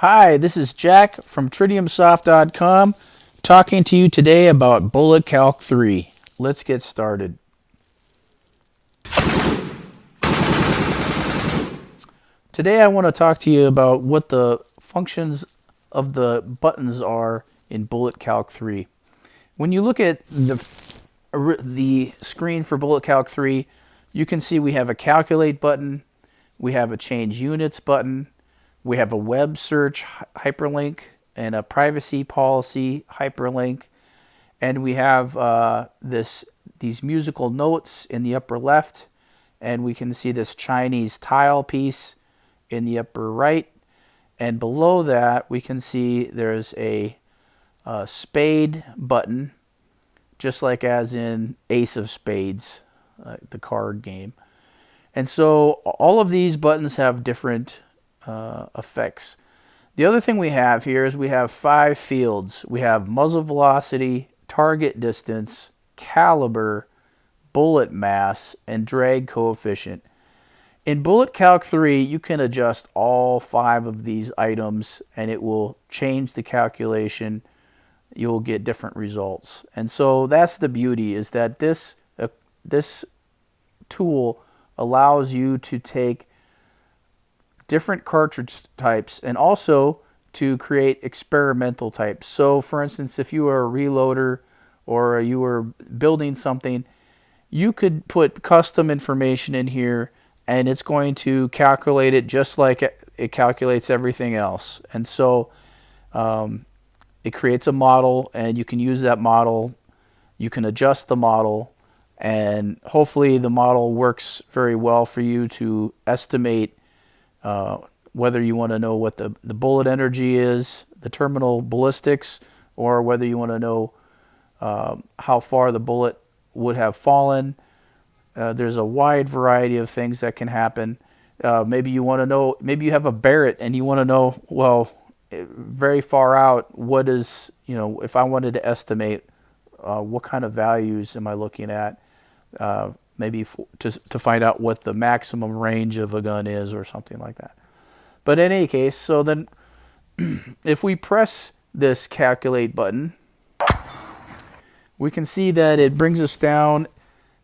Hi, this is Jack from tritiumsoft.com talking to you today about BulletCalc3. Let's get started. Today I want to talk to you about what the functions of the buttons are in BulletCalc3. When you look at the screen for BulletCalc3, you can see we have a calculate button, we have a change units button, we have a web search hyperlink and a privacy policy hyperlink, and we have these musical notes in the upper left, and we can see this Chinese tile piece in the upper right, and below that we can see there's a spade button, just like as in Ace of Spades, the card game. And so all of these buttons have different effects. The other thing we have here is we have 5 fields. We have muzzle velocity, target distance, caliber, bullet mass, and drag coefficient. In BulletCalc3, you can adjust all 5 of these items and it will change the calculation. You'll get different results. And so that's the beauty, is that this tool allows you to take different cartridge types and also to create experimental types. So for instance, if you are a reloader or you were building something, you could put custom information in here and it's going to calculate it just like it calculates everything else. And so it creates a model, and you can use that model, you can adjust the model, and hopefully the model works very well for you to estimate whether you want to know what the bullet energy is, the terminal ballistics, or whether you want to know how far the bullet would have fallen. There's a wide variety of things that can happen. Maybe you want to know, maybe you have a Barrett and you want to know, well, very far out, what is, if I wanted to estimate what kind of values am I looking at, maybe to find out what the maximum range of a gun is or something like that. But in any case, so then if we press this calculate button, we can see that it brings us down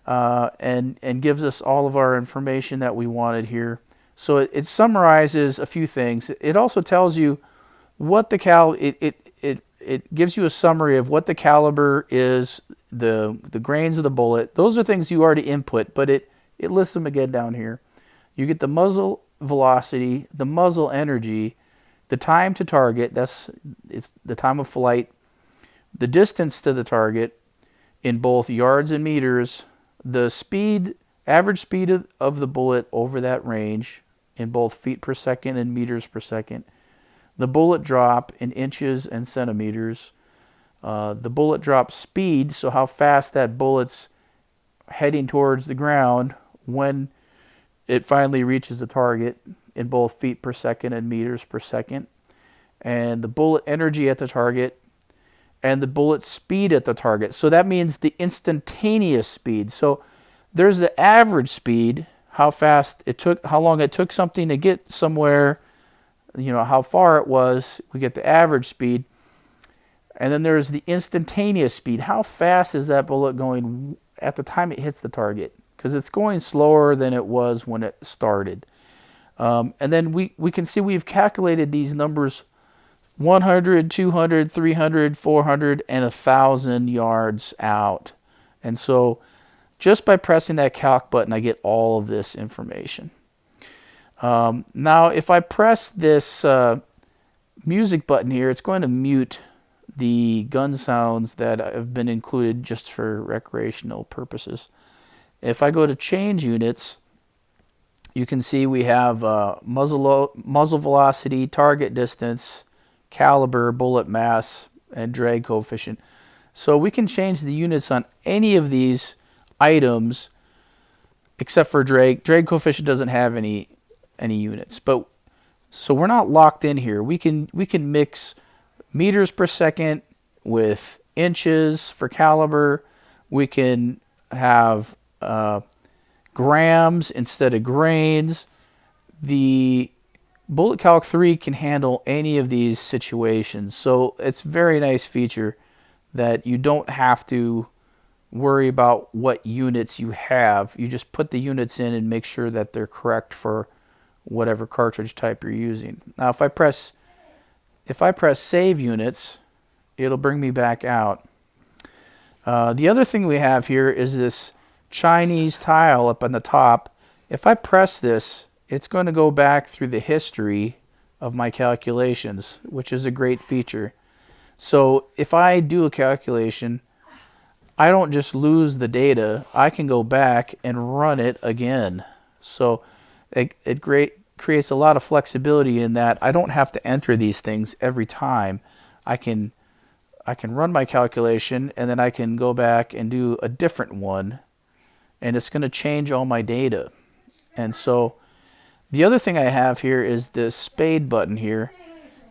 and gives us all of our information that we wanted here. So it summarizes a few things. It also tells you what the it gives you a summary of what the caliber is, the grains of the bullet. Those are things you already input, but it lists them again down here. You get the muzzle velocity, the muzzle energy, the time to target, it's the time of flight, the distance to the target in both yards and meters, the speed, average speed of the bullet over that range in both feet per second and meters per second, the bullet drop in inches and centimeters, the bullet drop speed, so how fast that bullet's heading towards the ground when it finally reaches the target in both feet per second and meters per second, and the bullet energy at the target, and the bullet speed at the target. So that means the instantaneous speed. So there's the average speed, how fast it took, how long it took something to get somewhere, how far it was. We get the average speed. And then there's the instantaneous speed. How fast is that bullet going at the time it hits the target? Because it's going slower than it was when it started. And then we can see we've calculated these numbers 100, 200, 300, 400, and 1,000 yards out. And so just by pressing that calc button, I get all of this information. Now, if I press this music button here, it's going to mute the gun sounds that have been included just for recreational purposes. If I go to change units, you can see we have muzzle velocity, target distance, caliber, bullet mass, and drag coefficient. So we can change the units on any of these items except for drag. Drag coefficient doesn't have any units, but so we're not locked in here. We can mix meters per second with inches for caliber. We can have grams instead of grains. The BulletCalc3 can handle any of these situations, so it's a very nice feature that you don't have to worry about what units you have. You just put the units in and make sure that they're correct for whatever cartridge type you're using. Now if I press save units, it'll bring me back out. The other thing we have here is this Chinese tile up on the top. If I press this, it's going to go back through the history of my calculations, which is a great feature. So if I do a calculation, I don't just lose the data. I can go back and run it again. So it creates a lot of flexibility in that I don't have to enter these things every time. I can run my calculation and then I can go back and do a different one, and it's going to change all my data. And so the other thing I have here is this spade button here.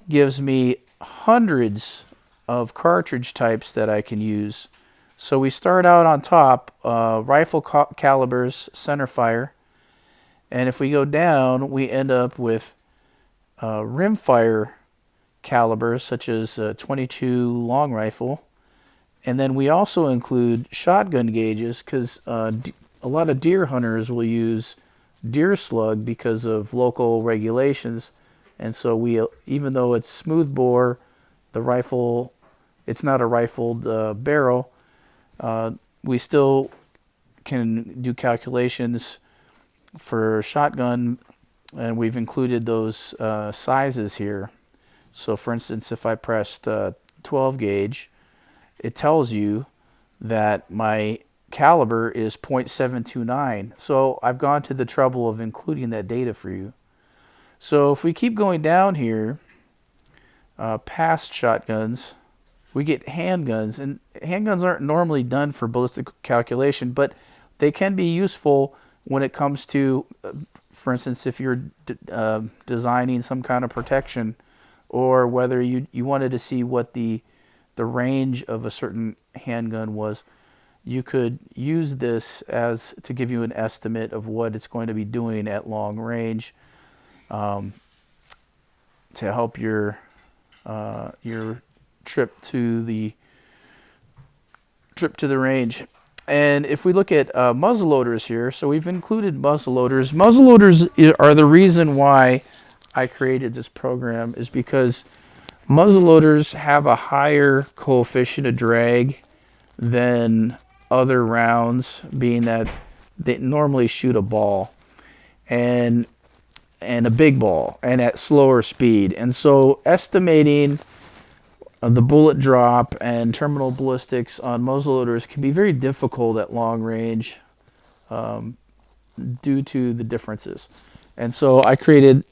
Gives me hundreds of cartridge types that I can use. So we start out on top, rifle calibers, centerfire, and if we go down, we end up with rimfire calibers such as 22 long rifle, and then we also include shotgun gauges because a lot of deer hunters will use deer slug because of local regulations, and so we, even though it's smooth bore, the rifle, it's not a rifled barrel, we still can do calculations for shotgun, and we've included those sizes here. So for instance, if I pressed 12 gauge, it tells you that my caliber is .729. So I've gone to the trouble of including that data for you. So if we keep going down here, past shotguns, we get handguns, and handguns aren't normally done for ballistic calculation, but they can be useful when it comes to, for instance, if you're designing some kind of protection, or whether you wanted to see what the range of a certain handgun was, you could use this as to give you an estimate of what it's going to be doing at long range, to help your trip to the range. And if we look at muzzle loaders here, so we've included muzzle loaders. Muzzle loaders are the reason why I created this program, is because muzzle loaders have a higher coefficient of drag than other rounds, being that they normally shoot a ball and a big ball and at slower speed. And so estimating the bullet drop and terminal ballistics on muzzleloaders can be very difficult at long range due to the differences. And so I created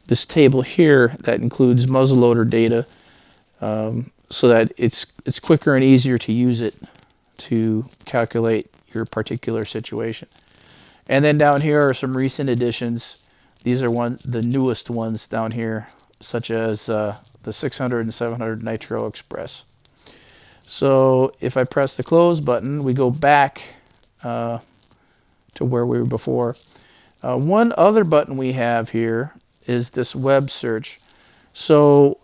this table here that includes muzzleloader data, so that it's quicker and easier to use it to calculate your particular situation. And then down here are some recent additions. These are the newest ones down here, such as the 600 and 700 Nitro Express. So if I press the close button, we go back to where we were before. One other button we have here is this web search. So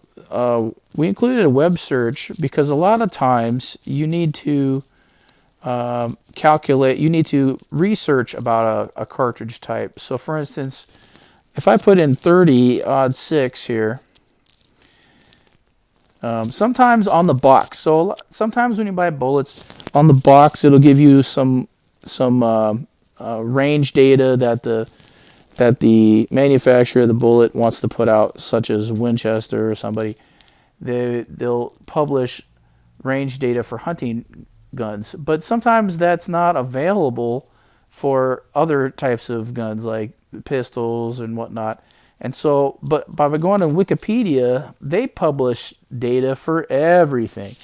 we included a web search because a lot of times you need to calculate, you need to research about a cartridge type. So for instance, if I put in 30-06 here, sometimes on the box, so sometimes when you buy bullets, on the box it'll give you some range data that the manufacturer of the bullet wants to put out, such as Winchester or somebody. They'll publish range data for hunting guns, but sometimes that's not available for other types of guns like pistols and whatnot. And so, but by going to Wikipedia, they publish data for everything.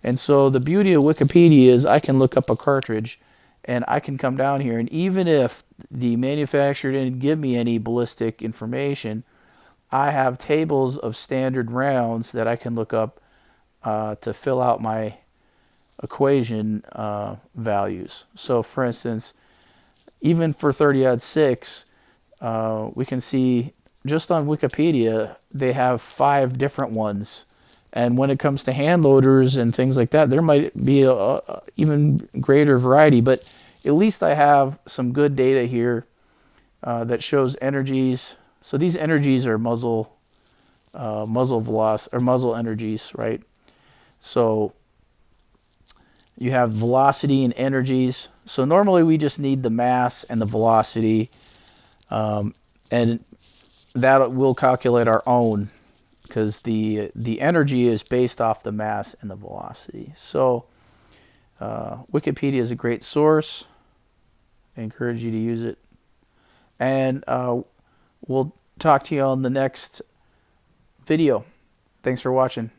And so the beauty of Wikipedia is I can look up a cartridge and I can come down here, and even if the manufacturer didn't give me any ballistic information, I have tables of standard rounds that I can look up to fill out my equation values. So for instance, even for 30-06, we can see just on Wikipedia, they have 5 different ones. And when it comes to hand loaders and things like that, there might be a even greater variety. But at least I have some good data here that shows energies. So these energies are muzzle velocity or muzzle energies, right? So you have velocity and energies. So normally we just need the mass and the velocity, and that will calculate our own, because the energy is based off the mass and the velocity. So Wikipedia is a great source. I encourage you to use it. And we'll talk to you on the next video. Thanks for watching.